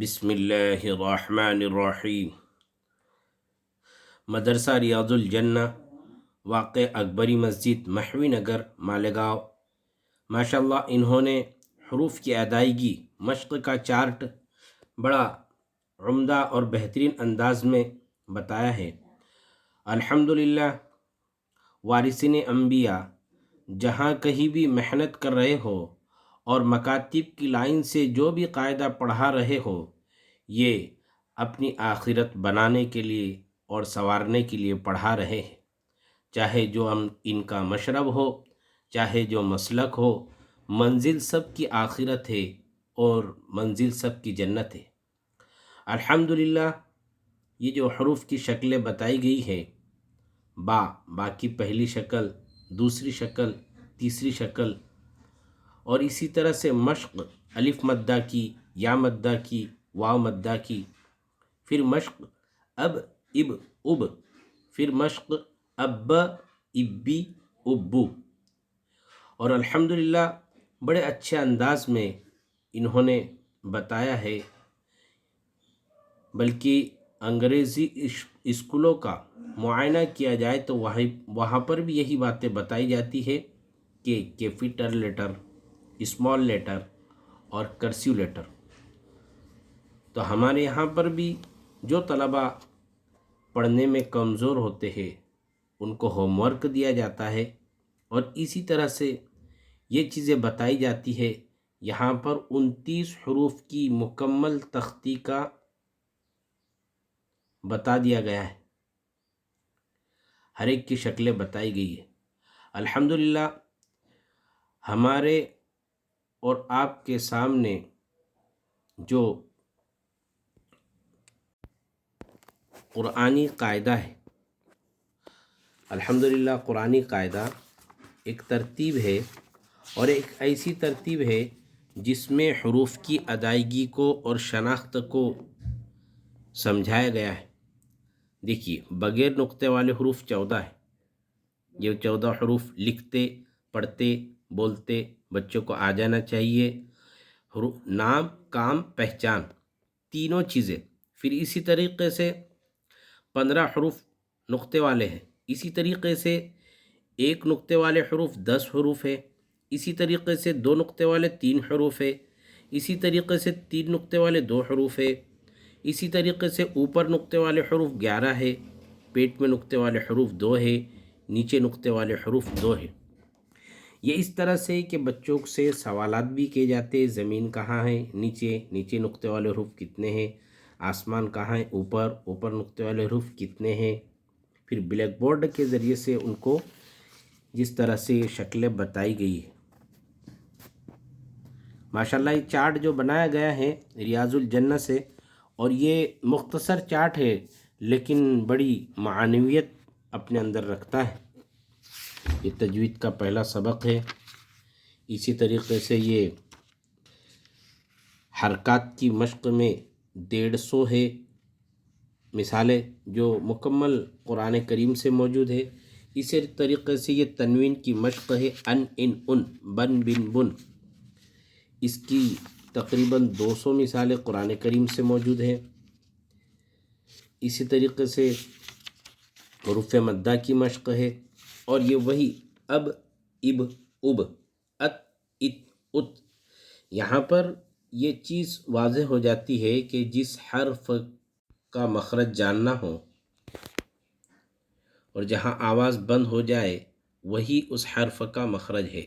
بسم اللہ الرحمن الرحیم۔ مدرسہ ریاض الجنہ واقع اکبری مسجد محوی نگر مالیگاؤں۔ ماشاءاللہ انہوں نے حروف کی ادائیگی مشق کا چارٹ بڑا عمدہ اور بہترین انداز میں بتایا ہے۔ الحمدللہ وارثین انبیاء جہاں کہیں بھی محنت کر رہے ہو اور مکاتب کی لائن سے جو بھی قاعدہ پڑھا رہے ہو، یہ اپنی آخرت بنانے کے لیے اور سنوارنے کے لیے پڑھا رہے ہیں، چاہے جو ان کا مشرب ہو، چاہے جو مسلک ہو، منزل سب کی آخرت ہے اور منزل سب کی جنت ہے۔ الحمدللہ یہ جو حروف کی شکلیں بتائی گئی ہے، با کی پہلی شکل، دوسری شکل، تیسری شکل، اور اسی طرح سے مشق الف مدہ کی، یا مدہ کی، واو مدہ کی، پھر مشق اب اب اب، پھر مشق اب ابی ابو، اور الحمدللہ بڑے اچھے انداز میں انہوں نے بتایا ہے۔ بلکہ انگریزی اسکولوں کا معائنہ کیا جائے تو وہاں پر بھی یہی باتیں بتائی جاتی ہے کہ کیپٹل لیٹر، اسمال لیٹر اور کرسیو لیٹر۔ تو ہمارے یہاں پر بھی جو طلبہ پڑھنے میں کمزور ہوتے ہیں ان کو ہوم ورک دیا جاتا ہے، اور اسی طرح سے یہ چیزیں بتائی جاتی ہے۔ یہاں پر 29 حروف کی مکمل تختی کا بتا دیا گیا ہے، ہر ایک کی شکلیں بتائی گئی ہے۔ الحمدللہ ہمارے اور آپ کے سامنے جو قرآنی قاعدہ ہے، الحمدللہ قرآنی قاعدہ ایک ترتیب ہے، اور ایک ایسی ترتیب ہے جس میں حروف کی ادائیگی کو اور شناخت کو سمجھایا گیا ہے۔ دیکھیے بغیر نقطے والے حروف 14 ہیں۔ یہ 14 حروف لکھتے، پڑھتے، بولتے بچوں کو آ جانا چاہیے۔ نام، کام، پہچان، تینوں چیزیں۔ پھر اسی طریقے سے 15 حروف نقطے والے ہیں۔ اسی طریقے سے ایک نقطے والے حروف 10 حروف ہے۔ اسی طریقے سے 2 نقطے والے 3 حروف ہے۔ اسی طریقے سے 3 نقطے والے 2 حروف ہے۔ اسی طریقے سے اوپر نقطے والے حروف 11 ہے، پیٹ میں نقطے والے حروف 2 ہے، نیچے نقطے والے حروف 2 ہے۔ یہ اس طرح سے کہ بچوں سے سوالات بھی کیے جاتے، زمین کہاں ہے، نیچے نقطے والے حروف کتنے ہیں، آسمان کہاں ہے، اوپر نقطے والے حروف کتنے ہیں۔ پھر بلیک بورڈ کے ذریعے سے ان کو جس طرح سے یہ شکلیں بتائی گئی ہے، ماشاءاللہ یہ چارٹ جو بنایا گیا ہے ریاض الجنہ سے، اور یہ مختصر چارٹ ہے لیکن بڑی معنویت اپنے اندر رکھتا ہے۔ یہ تجوید کا پہلا سبق ہے۔ اسی طریقے سے یہ حرکات کی مشق میں 150 ہے مثالیں جو مکمل قرآن کریم سے موجود ہے۔ اسی طریقے سے یہ تنوین کی مشق ہے، ان، ان، بن، بن، اس کی تقریباً 200 مثالیں قرآن کریم سے موجود ہیں۔ اسی طریقے سے حروف مدہ کی مشق ہے، اور یہ وہی اب، اب، اب، ات، ات، ات۔ یہاں پر یہ چیز واضح ہو جاتی ہے کہ جس حرف کا مخرج جاننا ہو اور جہاں آواز بند ہو جائے وہی اس حرف کا مخرج ہے۔